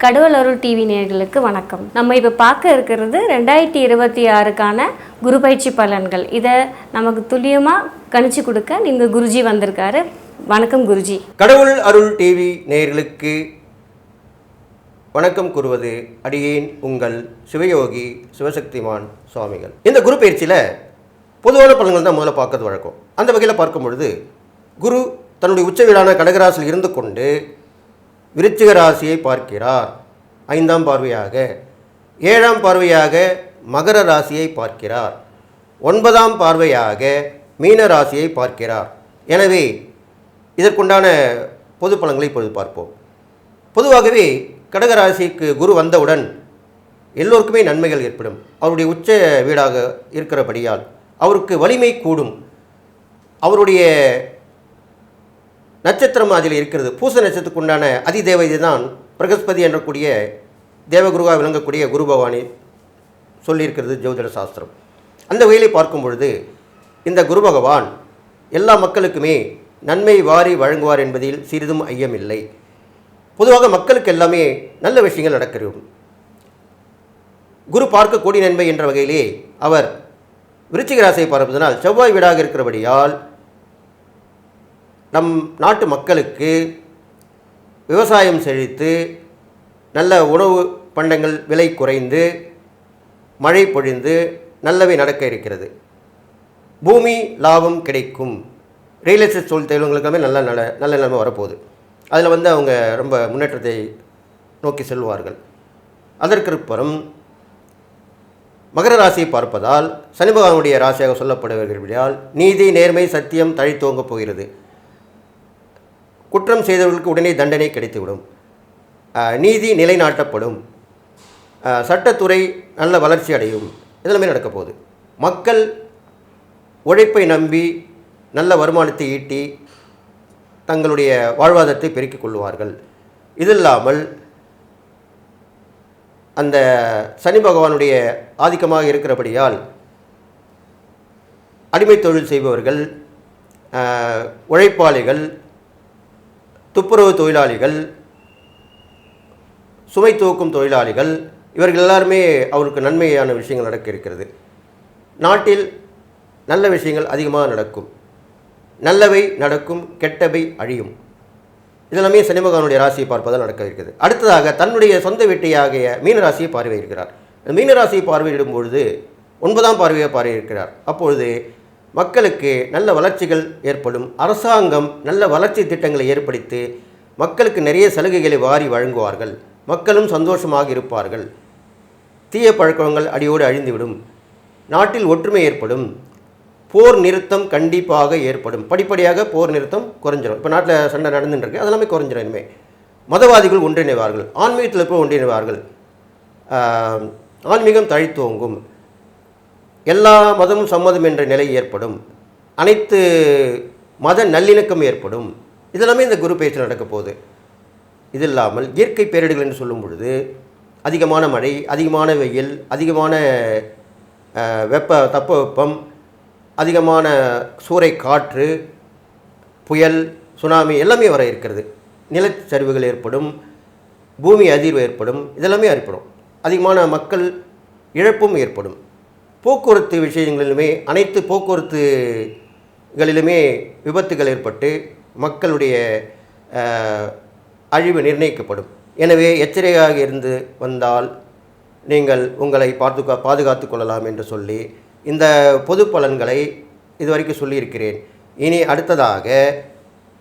கடவுள் அருள் டிவி நேயர்களுக்கு வணக்கம். நம்ம இப்போ பார்க்க இருக்கிறது 2026க்கான குரு பயிற்சி பலன்கள். இதை நமக்கு துல்லியமாக கணிச்சு கொடுக்க நீங்கள் குருஜி வந்திருக்காரு. வணக்கம் குருஜி. கடவுள் அருள் டிவி நேயர்களுக்கு வணக்கம் கூறுவது அடியேன் உங்கள் சிவயோகி சிவசக்திமான் சுவாமிகள். இந்த குரு பயிற்சியில் பொதுவான பலன்கள் தான் முதல்ல பார்க்கறது வழக்கம். அந்த வகையில் பார்க்கும் பொழுது குரு தன்னுடைய உச்ச வீடான கடகராசியில் இருந்து கொண்டு விருச்சிக ராசியை பார்க்கிறார். 5ஆம் பார்வையாக. 7ஆம் பார்வையாக மகர ராசியை பார்க்கிறார். 9ஆம் பார்வையாக மீன ராசியை பார்க்கிறார். எனவே இதற்குண்டான பொது பலன்களை இப்பொழுது பார்ப்போம். பொதுவாகவே கடகராசிக்கு குரு வந்தவுடன் எல்லோருக்குமே நன்மைகள் ஏற்படும். அவருடைய உச்ச வீடாக இருக்கிறபடியால் அவருக்கு வலிமை கூடும். அவருடைய நட்சத்திரம் அதில் இருக்கிறது. பூச நட்சத்திரத்துக்கு உண்டான அதிதேவதை தான் பிரகஸ்பதி என்றக்கூடிய தேவகுருவாக விளங்கக்கூடிய குரு பகவானை சொல்லியிருக்கிறது ஜோதிட சாஸ்திரம். அந்த வகையிலே பார்க்கும் பொழுது இந்த குரு பகவான் எல்லா மக்களுக்குமே நன்மை வாரி வழங்குவார் என்பதில் சிறிதும் ஐயமில்லை. பொதுவாக மக்களுக்கு எல்லாமே நல்ல விஷயங்கள் நடக்கிறது. குரு பார்க்கக்கூடிய நன்மை என்ற வகையிலே அவர் விருச்சிக ராசியை பார்ப்பதனால் செவ்வாய் வீடாக இருக்கிறபடியால் நம் நாட்டு மக்களுக்கு விவசாயம் செழித்து நல்ல உணவு பண்டங்கள் விலை குறைந்து மழை பொழிந்து நல்லவை நடக்க இருக்கிறது. பூமி லாபம் கிடைக்கும். ரியல் எஸ்டேட் தொழில்களுக்காக நல்ல நிலைமை வரப்போகுது. அதில் அவங்க ரொம்ப முன்னேற்றத்தை நோக்கி செல்வார்கள். அதற்கப்புறம் மகர ராசியை பார்ப்பதால் சனி பகவானுடைய ராசியாக சொல்லப்படுவதால் நீதி நேர்மை சத்தியம் தழைத்தோங்க போகிறது. குற்றம் செய்தவர்களுக்கு உடனே தண்டனை கிடைத்துவிடும். நீதி நிலைநாட்டப்படும். சட்டத்துறை நல்ல வளர்ச்சி அடையும். இதெல்லாமே நடக்க போகுது. மக்கள் உழைப்பை நம்பி நல்ல வருமானத்தை ஈட்டி தங்களுடைய வாழ்வாதாரத்தை பெருக்கிக் கொள்வார்கள். இது இல்லாமல் அந்த சனி பகவானுடைய ஆதிக்கமாக இருக்கிறபடியால் அடிமை தொழில் செய்பவர்கள், உழைப்பாளிகள், துப்புரவு தொழிலாளிகள், சுமை தூக்கும் தொழிலாளிகள், இவர்கள் எல்லாருமே அவருக்கு நன்மையான விஷயங்கள் நடக்க இருக்கிறது. நாட்டில் நல்ல விஷயங்கள் அதிகமாக நடக்கும். நல்லவை நடக்கும், கெட்டவை அழியும். இதெல்லாமே சனி பகவானுடைய ராசியை பார்ப்பதால் நடக்க இருக்கிறது. அடுத்ததாக தன்னுடைய சொந்த வீட்டையாகிய மீனராசியை பார்வையிடுகிறார். மீனராசியை பார்வையிடும் பொழுது 9ஆம் பார்வையை பார்வையிடுகிறார். அப்பொழுது மக்களுக்கு நல்ல வளர்ச்சிகள் ஏற்படும். அரசாங்கம் நல்ல வளர்ச்சி திட்டங்களை ஏற்படுத்தி மக்களுக்கு நிறைய சலுகைகளை வாரி வழங்குவார்கள். மக்களும் சந்தோஷமாக இருப்பார்கள். தீய பழக்கங்கள் அடியோடு அழிந்துவிடும். நாட்டில் ஒற்றுமை ஏற்படும். போர் நிறுத்தம் கண்டிப்பாக ஏற்படும். படிப்படியாக போர் நிறுத்தம் குறைஞ்சிடும். இப்போ நாட்டில் சண்டை நடந்துட்டுருக்கு, அதெல்லாமே குறைஞ்சிடும். இனிமேல் மதவாதிகள் ஒன்றிணைவார்கள். ஆன்மீகத்தில் இப்போ ஒன்றிணைவார்கள். ஆன்மீகம் தழைத்தோங்கும். எல்லா மதமும் சம்மதம் என்ற நிலை ஏற்படும். அனைத்து மத நல்லிணக்கம் ஏற்படும். இதெல்லாமே இந்த குரு பயிற்சி நடக்க போகுது. இது இல்லாமல் இயற்கை பேரிடர்கள் என்று சொல்லும் பொழுது அதிகமான மழை, அதிகமான வெயில், அதிகமான தட்பவெப்பம், அதிகமான சூறை காற்று, புயல், சுனாமி எல்லாமே வர இருக்கிறது. நிலச்சரிவுகள் ஏற்படும். பூமி அதிர்வு ஏற்படும். இதெல்லாமே ஏற்படும். அதிகமான மக்கள் இழப்பும் ஏற்படும். போக்குவரத்து விஷயங்களிலுமே அனைத்து போக்குவரத்துகளிலுமே விபத்துகள் ஏற்பட்டு மக்களுடைய அழிவு நிர்ணயிக்கப்படும். எனவே எச்சரிக்கையாக இருந்து வந்தால் நீங்கள் உங்களை பாதுகாத்து கொள்ளலாம் என்று சொல்லி இந்த பொது பலன்களை இதுவரைக்கும் சொல்லியிருக்கிறேன். இனி அடுத்ததாக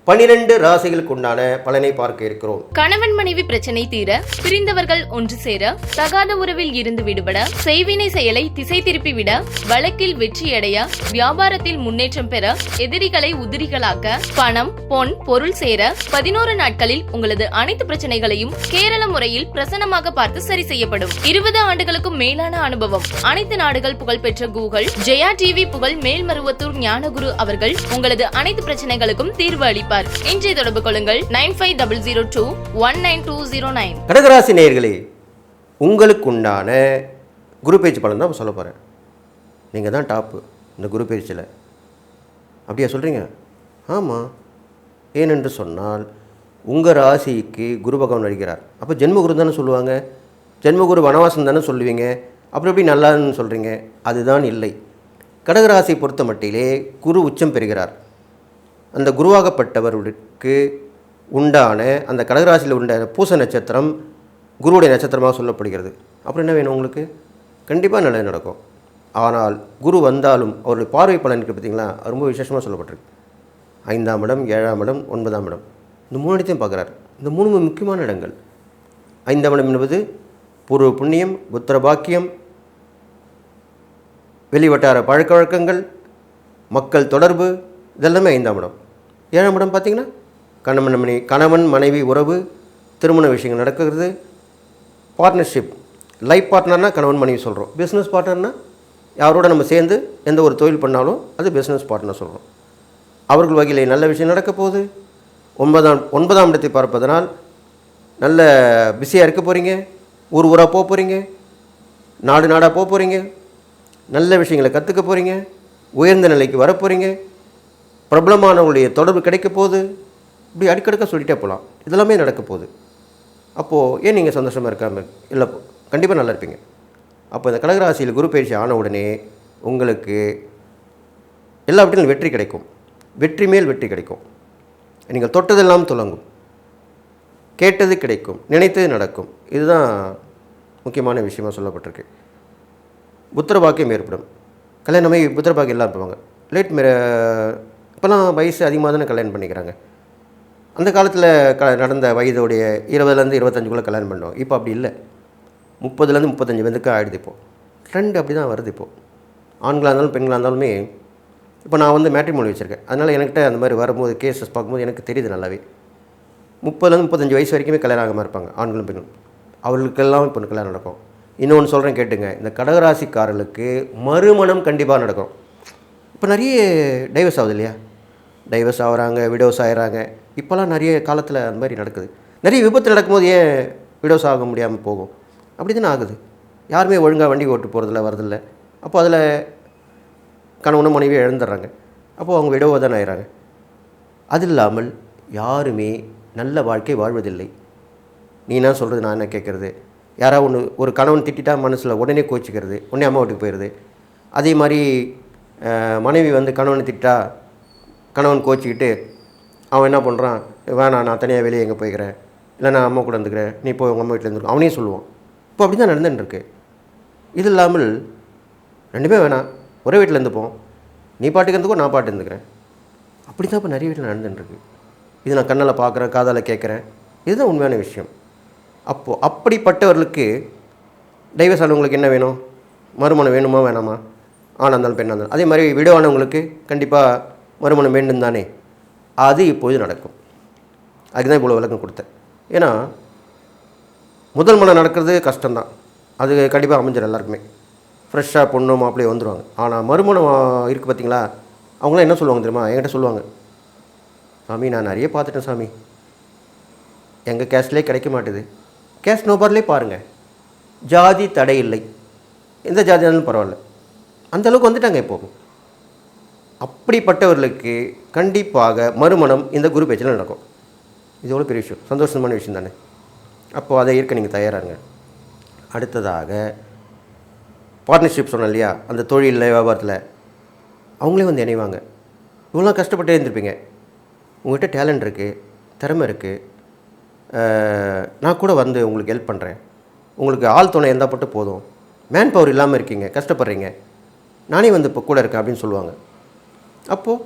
12 ராசிகளுக்கு உண்டான பலனை பார்க்க இருக்கிறோம். கணவன் மனைவி பிரச்சனை தீர, பிரிந்தவர்கள் ஒன்று சேர, தகாத உறவில் இருந்து விடுபட, செய்வினை செயலை திசை திருப்பி விட, வழக்கில் வெற்றியடைய, வியாபாரத்தில் முன்னேற்றம் பெற, எதிரிகளை உதிரிகளாக்க, பணம் பொன் பொருள் சேர 11 நாட்களில் உங்களது அனைத்து பிரச்சனைகளையும் கேரள முறையில் பிரசன்னமாக பார்த்து சரி செய்யப்படும். 20 ஆண்டுகளுக்கும் மேலான அனுபவம். அனைத்து நாடுகள் புகழ்பெற்ற கூகுள் ஜெயா டிவி புகழ் மேல்மருவத்தூர் ஞானகுரு அவர்கள் உங்களது அனைத்து பிரச்சனைகளுக்கும் தீர்வு அளிப்பார். இன்றைய தொடர்பு கொள்ளுங்கள் 9500219209. கடகராசி நேயர்களே, உங்களுக்கு உண்டான குரு பயிற்சி பலன் தான் சொல்ல போகிறேன். நீங்கள் தான் டாப்பு இந்த குரு பயிற்சியில். அப்படியா சொல்கிறீங்க? ஆமாம். ஏனென்று சொன்னால் உங்கள் ராசிக்கு குரு பகவான் வருகிறார். அப்போ ஜென்மகுரு தானே சொல்லுவாங்க, ஜென்மகுரு வனவாசம் தானே சொல்லுவீங்க, அப்புறம் எப்படி நல்லான்னு சொல்கிறீங்க? அதுதான் இல்லை. கடகராசியை பொறுத்த மட்டிலே குரு உச்சம் பெறுகிறார். அந்த குருவாகப்பட்டவர்களுக்கு உண்டான அந்த கடகராசியில் உண்டான பூச நட்சத்திரம் குருவுடைய நட்சத்திரமாக சொல்லப்படுகிறது. அப்புறம் என்ன வேணும் உங்களுக்கு? கண்டிப்பாக நல்லது நடக்கும். ஆனால் குரு வந்தாலும் அவருடைய பார்வை பலனுக்கு பார்த்திங்களா ரொம்ப விசேஷமாக சொல்லப்பட்டிருக்கு. 5ஆம் இடம், 7ஆம் இடம், 9ஆம் இடம், இந்த 3 இடத்தையும் பார்க்குறாரு. இந்த 3 முக்கியமான இடங்கள். 5ஆம் இடம் என்பது பூர்வ புண்ணியம், புத்திர பாக்கியம், வெளிவட்டார பழக்க வழக்கங்கள், மக்கள் தொடர்பு, இதெல்லாமே 5ஆம் இடம். 7ஆம் இடம் பார்த்திங்கன்னா கணவன் மனைவி உறவு, திருமண விஷயங்கள் நடக்கிறது, பார்ட்னர்ஷிப், லைஃப் பார்ட்னர்னால் கணவன் மனைவி சொல்கிறோம். பிஸ்னஸ் பார்ட்னர்னால் யாரோட நம்ம சேர்ந்து எந்த ஒரு தொழில் பண்ணாலும் அது பிஸ்னஸ் பார்ட்னர் சொல்கிறோம். அவர்கள் வகையில் நல்ல விஷயம் நடக்க போகுது. 9ஆம் இடத்தை பார்ப்பதனால் நல்ல பிஸியாக இருக்க போகிறீங்க, ஊராக போக போகிறீங்க, நாடாக போக போகிறீங்க, நல்ல விஷயங்களை கற்றுக்க போகிறீங்க, உயர்ந்த நிலைக்கு வரப்போகிறீங்க, பிரபலமானவங்களுடைய தொடர்பு கிடைக்க போகுது. இப்படி அடுக்கடுக்க சொல்லிட்டே போகலாம். இதெல்லாமே நடக்க போகுது. அப்போது ஏன் நீங்கள் சந்தோஷமாக இருக்காமல் இல்லை? கண்டிப்பாக நல்லா இருப்பீங்க. அப்போ இந்த கடகராசியில் குரு பயிற்சி ஆன உடனே உங்களுக்கு எல்லா வீட்டிலும் வெற்றி கிடைக்கும். வெற்றி மேல் வெற்றி கிடைக்கும். நீங்கள் தொட்டதெல்லாம் தொடங்கும், கேட்டது கிடைக்கும், நினைத்தது நடக்கும். இதுதான் முக்கியமான விஷயமாக சொல்லப்பட்டிருக்கு. புத்திர பாக்கியம் ஏற்படும். கல்யாணமே புத்திர பாக்கியம் எல்லாம் இருப்பாங்க. இப்போலாம் வயசு அதிகமாக தானே கல்யாணம் பண்ணிக்கிறாங்க. அந்த காலத்தில் நடந்த வயதுடைய 20லேருந்து 25க்குள்ளே கல்யாணம் பண்ணோம். இப்போ அப்படி இல்லை. 30லேருந்து 35 வயதுக்கு ஆகிடுது. இப்போது ட்ரெண்ட் அப்படி தான் வருது. இப்போது ஆண்களாக இருந்தாலும் பெண்களாக இருந்தாலுமே இப்போ நான் வந்து மேட்ரிமோனி வச்சுருக்கேன். அதனால் என்கிட்ட அந்த மாதிரி வரும்போது கேஸஸ் பார்க்கும்போது எனக்கு தெரியுது நல்லாவே. 30லேருந்து 35 வயசு வரைக்குமே கல்யாணம் ஆகாமல் இருப்பாங்க ஆண்களும் பெண்களும். அவர்களுக்கெல்லாம் இப்போ கல்யாணம் நடக்கும். இன்னொன்று சொல்கிறேன் கேட்டுங்க, இந்த கடகராசிக்காரர்களுக்கு மறுமணம் கண்டிப்பாக நடக்கும். இப்போ நிறைய டைவர்ஸ் ஆகுது இல்லையா? டைவர்ஸ் ஆகிறாங்க, விடோஸ் ஆகிறாங்க. இப்போலாம் நிறைய காலத்தில் அந்த மாதிரி நடக்குது. நிறைய விபத்து நடக்கும்போது ஏன் விடோஸ் ஆக முடியாமல் போகும்? அப்படி தானே ஆகுது. யாருமே ஒழுங்காக வண்டி ஓட்டு போகிறதில்ல, வரதில்லை. அப்போ அதில் கணவனும் மனைவியை இழந்துடுறாங்க. அப்போது அவங்க விடோவாக தானே ஆகிறாங்க. அது இல்லாமல் யாருமே நல்ல வாழ்க்கை வாழ்வதில்லை. நீ என்ன சொல்கிறது, நான் என்ன கேட்குறது? யாராவது ஒரு கணவன் திட்டா மனசில் உடனே கோச்சிக்கிறது, உடனே அம்மா வீட்டுக்கு போயிடுது. அதே மாதிரி மனைவி வந்து கணவனை திட்டா கணவன் கோச்சிக்கிட்டு அவன் என்ன பண்ணுறான், வேணாம் நான் தனியாக வெளியே எங்கே போய்க்கிறேன், இல்லை நான் அம்மா கூட இருந்துக்கிறேன், நீ போய் உங்கள் அம்மா வீட்டில் இருந்துருக்கோம், அவனே சொல்லுவான். இப்போ அப்படி தான் நடந்துட்டுருக்கு. இது இல்லாமல் ரெண்டுமே வேணாம், ஒரே வீட்டில் இருந்துப்போம், நீ பாட்டுக்கு இருந்துக்கோ, நான் பாட்டு இருந்துக்கிறேன். அப்படி தான் இப்போ நிறைய வீட்டில் நடந்துட்டுருக்கு. இது நான் கண்ணால் பார்க்குறேன், காதால் கேட்குறேன். இதுதான் உண்மையான விஷயம். அப்போது அப்படிப்பட்டவர்களுக்கு டைவர்ஸ் ஆனவங்களுக்கு என்ன வேணும்? மறுமணம் வேணுமா வேணாமா? ஆணாக இருந்தாலும் பெண்ணாக இருந்தாலும். அதே மாதிரி விடவானவங்களுக்கு கண்டிப்பாக மறுமணம் வேண்டும் தானே? அது இப்போது நடக்கும். அதுதான் இவ்வளோ விளக்கம் கொடுத்தேன். ஏன்னா முதல் மனம் நடக்கிறது கஷ்டம்தான். அது கண்டிப்பாக அமைஞ்சிடும் எல்லாருக்குமே. ஃப்ரெஷ்ஷாக பொண்ணு மாப்பிள்ளையே வந்துடுவாங்க. ஆனால் மறுமணம் இருக்குது பார்த்தீங்களா, அவங்களாம் என்ன சொல்லுவாங்க தெரியுமா? என்கிட்ட சொல்லுவாங்க, சாமி நான் நிறைய பார்த்துட்டேன் சாமி, எங்கள் கேஸ்ட்லேயே கிடைக்க மாட்டுது. கேஸ்ட் நோபார்லேயே பாருங்கள், ஜாதி தடை இல்லை, எந்த ஜாதி இருந்தாலும் பரவாயில்ல, அந்தளவுக்கு வந்துட்டாங்க இப்போது. அப்படிப்பட்டவர்களுக்கு கண்டிப்பாக மறுமணம் இந்த குரு பேச்சில் நடக்கும். இது எவ்வளோ பெரிய விஷயம், சந்தோஷமான விஷயம் தானே? அப்போது அதை ஏற்க நீங்கள் தயாராங்க. அடுத்ததாக பார்ட்னர்ஷிப் சொன்னேன் இல்லையா, அந்த தொழிலில் வியாபாரத்தில் அவங்களே வந்து இணைவாங்க. இவ்வளோ கஷ்டப்பட்டே இருந்திருப்பீங்க, உங்கள்கிட்ட டேலண்ட் இருக்குது, திறமை இருக்குது, நான் கூட வந்து உங்களுக்கு ஹெல்ப் பண்ணுறேன், உங்களுக்கு ஆள் துணை இருந்தால் மட்டும் போதும், மேன் பவர் இல்லாமல் இருக்கீங்க, கஷ்டப்படுறீங்க, நானே வந்து இப்போ கூட இருக்கேன் அப்படின்னு சொல்லுவாங்க. அப்போது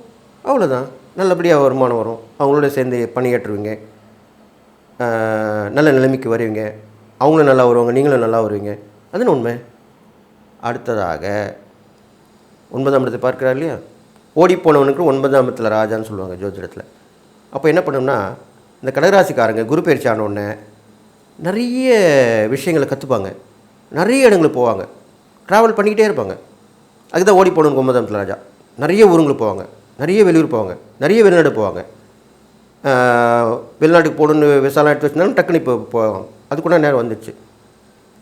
அவ்வளோதான், நல்லபடியாக வருமானம் வரும், அவங்களோட சேர்ந்து பணியாற்றுவீங்க, நல்ல நிலைமைக்கு வருவீங்க, அவங்களும் நல்லா வருவாங்க, நீங்களும் நல்லா வருவீங்க. அதுன்னு உண்மை. அடுத்ததாக 9ஆம் இடத்தை பார்க்குறாரு இல்லையா, ஓடிப்போனவனுக்கு 9ஆம் இடத்துல ராஜான்னு சொல்லுவாங்க ஜோதிடத்தில். அப்போ என்ன பண்ணோம்னா, இந்த கடகராசிக்காரங்க குரு பயிற்சி ஆனோடனே நிறைய விஷயங்களை கற்றுப்பாங்க, நிறைய இடங்களுக்கு போவாங்க, ட்ராவல் பண்ணிக்கிட்டே இருப்பாங்க. அதுதான் ஓடி போனவனுக்கு 9ஆம் இடத்துல ராஜா. நிறைய ஊருங்களுக்கு போவாங்க, நிறைய வெளியூர் போவாங்க, நிறைய வெளிநாடு போவாங்க. வெளிநாட்டுக்கு போகணுன்னு விசாலாம் எடுத்து வச்சுருந்தாலும் டக்குன்னு இப்போ போவாங்க. அதுக்குள்ள நேரம் வந்துடுச்சு.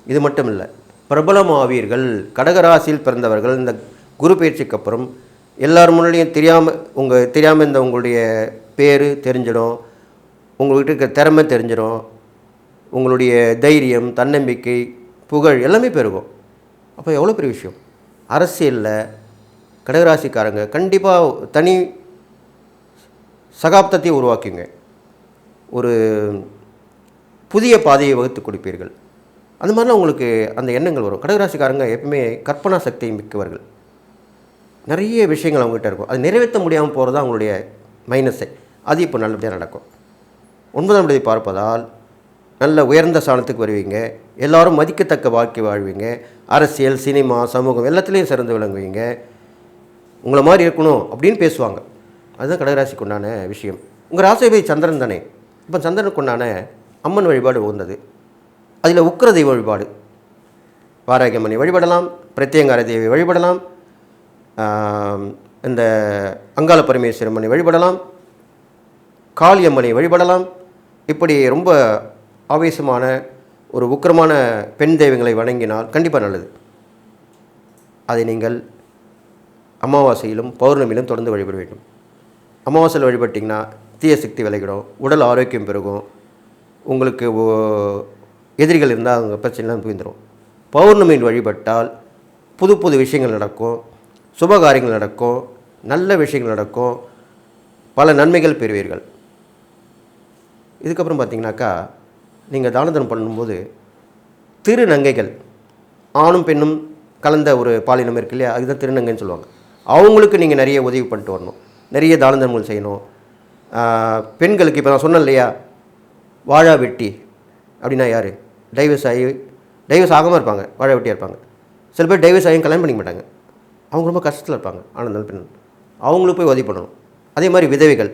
இது மட்டும் இல்லை, பிரபலமாவீர்கள். கடகராசியில் பிறந்தவர்கள் இந்த குரு பயிற்சிக்கு அப்புறம் எல்லார் முன்னாடியும் தெரியாமல் இந்த உங்களுடைய பேர் தெரிஞ்சிடும், உங்கள்கிட்ட இருக்க திறமை தெரிஞ்சிடும், உங்களுடைய தைரியம், தன்னம்பிக்கை, புகழ் எல்லாமே பெருகும். அப்போ எவ்வளோ பெரிய விஷயம். அரசியலில் கடகராசிக்காரங்க கண்டிப்பாக தனி சகாப்தத்தை உருவாக்குங்க. ஒரு புதிய பாதையை வகுத்து கொடுப்பீர்கள். அந்த மாதிரிலாம் உங்களுக்கு அந்த எண்ணங்கள் வரும். கடகராசிக்காரங்க எப்பவுமே கற்பனா சக்தி மிக்கவர்கள். நிறைய விஷயங்கள் அவங்ககிட்ட இருக்கும். அது நிறைவேற்ற முடியாமல் போகிறது தான் அவங்களுடைய மைனஸை. அது இப்போ நல்லபடியாக நடக்கும். 9ஆம் தேதி பார்ப்பதால் நல்ல உயர்ந்த ஸ்தானத்துக்கு வருவீங்க. எல்லோரும் மதிக்கத்தக்க வாழ்க்கை வாழ்வீங்க. அரசியல், சினிமா, சமூகம் எல்லாத்துலேயும் சிறந்து விளங்குவீங்க. உங்களை மாதிரி இருக்கணும் அப்படின்னு பேசுவாங்க. அதுதான் கடகராசிக்கு உண்டான விஷயம். உங்கள் ராசிபதி சந்திரன் தானே. இப்போ சந்திரனுக்கு உண்டான அம்மன் வழிபாடு உகந்தது. அதில் உக்கிர தெய்வ வழிபாடு, வாராகியம்மனை வழிபடலாம், பிரத்யங்கார தேவி வழிபடலாம், இந்த அங்காள பரமேஸ்வரம்மனை வழிபடலாம், காளியம்மனை வழிபடலாம். இப்படி ரொம்ப ஆவேசமான ஒரு உக்கிரமான பெண் தெய்வங்களை வணங்கினால் கண்டிப்பாக நல்லது. அதை நீங்கள் அமாவாசையிலும் பௌர்ணமியிலும் தொடர்ந்து வழிபட வேண்டும். அமாவாசையில் வழிபட்டிங்கன்னா தீய சக்தி விலகிடும், உடல் ஆரோக்கியம் பெருகும், உங்களுக்கு எதிரிகள் இருந்தால் அவங்க பிரச்சனைலாம் புரிந்துடும். பௌர்ணமியில் வழிபட்டால் புது புது விஷயங்கள் நடக்கும், சுபகாரியங்கள் நடக்கும், நல்ல விஷயங்கள் நடக்கும், பல நன்மைகள் பெறுவீர்கள். இதுக்கப்புறம் பார்த்திங்கனாக்கா நீங்கள் தானதனம் பண்ணும்போது திருநங்கைகள், ஆணும் பெண்ணும் கலந்த ஒரு பாலினம் இருக்கு இல்லையா, அதுதான் திருநங்கைன்னு சொல்லுவாங்க. அவங்களுக்கு நீங்கள் நிறைய உதவி பண்ணிட்டு வரணும், நிறைய தானதனங்கள் செய்யணும். பெண்களுக்கு இப்போ நான் சொன்னேன் இல்லையா, வாழா வெட்டி அப்படின்னா யார், டைவர்ஸ் ஆகாமல் இருப்பாங்க, வாழா வெட்டியாக இருப்பாங்க. சில பேர் டைவர்ஸ் ஆகியும் கல்யாணம் பண்ணிக்க மாட்டாங்க. அவங்க ரொம்ப கஷ்டத்தில் இருப்பாங்க. ஆனந்தால் பெண் அவங்களுக்கு போய் உதவி பண்ணணும். அதே மாதிரி விதவைகள்,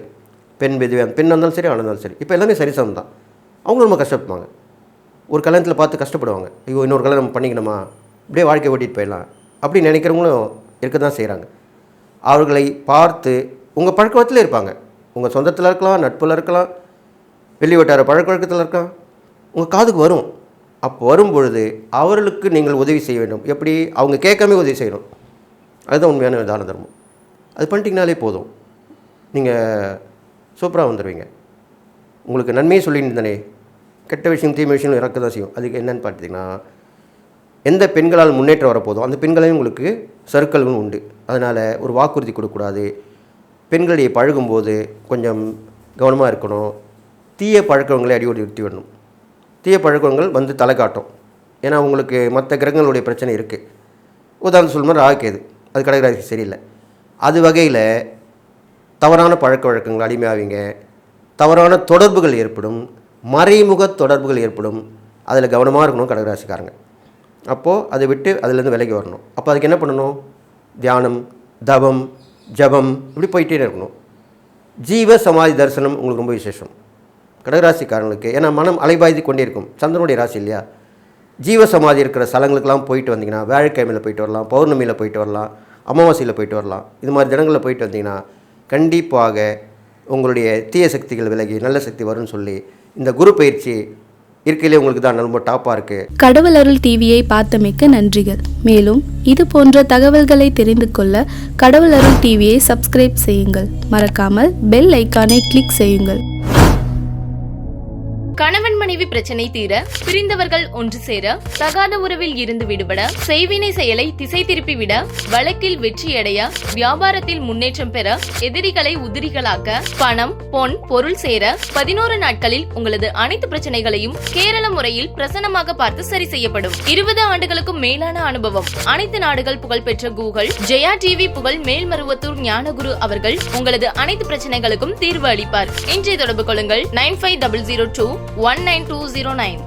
பெண் விதவை, பெண் இருந்தாலும் சரி, ஆனந்தாலும் சரி, இப்போ எல்லாமே சரிசமம் தான். அவங்க ரொம்ப கஷ்டப்படுவாங்க. ஒரு கல்யாணத்தில் பார்த்து கஷ்டப்படுவாங்க. ஐயோ இன்னொரு கல்யாணம் பண்ணிக்கணுமா, இப்படியே வாழ்க்கை ஓட்டிகிட்டு போயிடலாம் அப்படி நினைக்கிறவங்களும் இருக்க தான் செய்கிறாங்க. அவர்களை பார்த்து உங்கள் பழக்கத்தில் இருப்பாங்க, உங்கள் சொந்தத்தில் இருக்கலாம், நட்பில் இருக்கலாம், வெளி வட்டார பழக்க வழக்கத்தில் இருக்கலாம், உங்கள் காதுக்கு வரும். அப்போ வரும்பொழுது அவர்களுக்கு நீங்கள் உதவி செய்ய வேண்டும். எப்படி, அவங்க கேட்காம உதவி செய்யணும். அதுதான் உண்மையான தான தர்மம். அது பண்ணிட்டீங்கனாலே போதும், நீங்கள் சூப்பராக வந்துடுவீங்க. உங்களுக்கு நன்மையை சொல்லிட்டு தானே, கெட்ட விஷயம் தீமை விஷயம் இறக்க தான் செய்யும். அதுக்கு என்னென்னு பார்த்தீங்கன்னா, எந்த பெண்களால் முன்னேற்றம் வரப்போதும் அந்த பெண்களையும் உங்களுக்கு சறுக்கல்களும் உண்டு. அதனால் ஒரு வாக்குறுதி கொடுக்கக்கூடாது. பெண்களிடையே பழகும்போது கொஞ்சம் கவனமாக இருக்கணும். தீய பழக்கங்களை அடியோடு நிறுத்தி விடணும். தீய பழக்கங்கள் வந்து தலை காட்டும். ஏன்னா உங்களுக்கு மற்ற கிரகங்களுடைய பிரச்சனை இருக்குது. உதாரணம் சொல்லும்போது ராகுகேது, அது கடகராசி சரியில்லை. அது வகையில் தவறான பழக்க வழக்கங்கள் அடிமையாவீங்க. தவறான தொடர்புகள் ஏற்படும், மறைமுக தொடர்புகள் ஏற்படும். அதில் கவனமாக இருக்கணும் கடகராசிக்காரங்க. அப்போது அதை விட்டு அதிலேருந்து விலகி வரணும். அப்போ அதுக்கு என்ன பண்ணணும், தியானம், தவம், ஜபம் இப்படி போயிட்டே இருக்கணும். ஜீவ சமாதி தரிசனம் உங்களுக்கு ரொம்ப விசேஷம் கடகராசிக்காரங்களுக்கு. ஏன்னா மனம் அலைபாய்தி கொண்டே இருக்கும், சந்திரனுடைய ராசி இல்லையா. ஜீவ சமாதி இருக்கிற ஸ்தலங்களுக்கெல்லாம் போயிட்டு வந்தீங்கன்னா, வியாழக்கிழமையில் போயிட்டு வரலாம், பௌர்ணமியில் போயிட்டு வரலாம், அமாவாசையில் போயிட்டு வரலாம். இது மாதிரி தினங்களில் போயிட்டு வந்தீங்கன்னா கண்டிப்பாக உங்களுடைய தீய சக்திகள் விலகி நல்ல சக்தி வரும்னு சொல்லி, இந்த குரு பயிற்சி இருக்கையிலே உங்களுக்கு தான் ரொம்ப டாப்பாக இருக்குது. கடவுள் அருள் டிவியை பார்த்தமைக்க நன்றிகள். மேலும் இது போன்ற தகவல்களை தெரிந்து கொள்ள கடவுள் அருள் டிவியை சப்ஸ்கிரைப் செய்யுங்கள். மறக்காமல் பெல் ஐக்கானை கிளிக் செய்யுங்கள். கணவன் மனைவி பிரச்சனை தீர, பிரிந்தவர்கள் ஒன்று சேர, தகாத உறவில் இருந்து விடுபட, செய்வினை செயலை திசை திருப்பி விட, வழக்கில் வெற்றியடைய, வியாபாரத்தில் முன்னேற்றம் பெற, எதிரிகளை உதிரிகளாக்க, பணம் பொன் பொருள் சேர 11 நாட்களில் உங்களது அனைத்து பிரச்சனைகளையும் கேரள முறையில் பிரசன்னமாக பார்த்து சரி செய்யப்படும். 20 ஆண்டுகளுக்கும் மேலான அனுபவம். அனைத்து நாடுகள் புகழ்பெற்ற கூகுள் ஜெயா டிவி புகழ் மேல்மருவத்தூர் ஞானகுரு அவர்கள் உங்களது அனைத்து பிரச்சனைகளுக்கும் தீர்வு அளிப்பார். இன்றைய தொடர்பு கொள்ளுங்கள் 9500219209.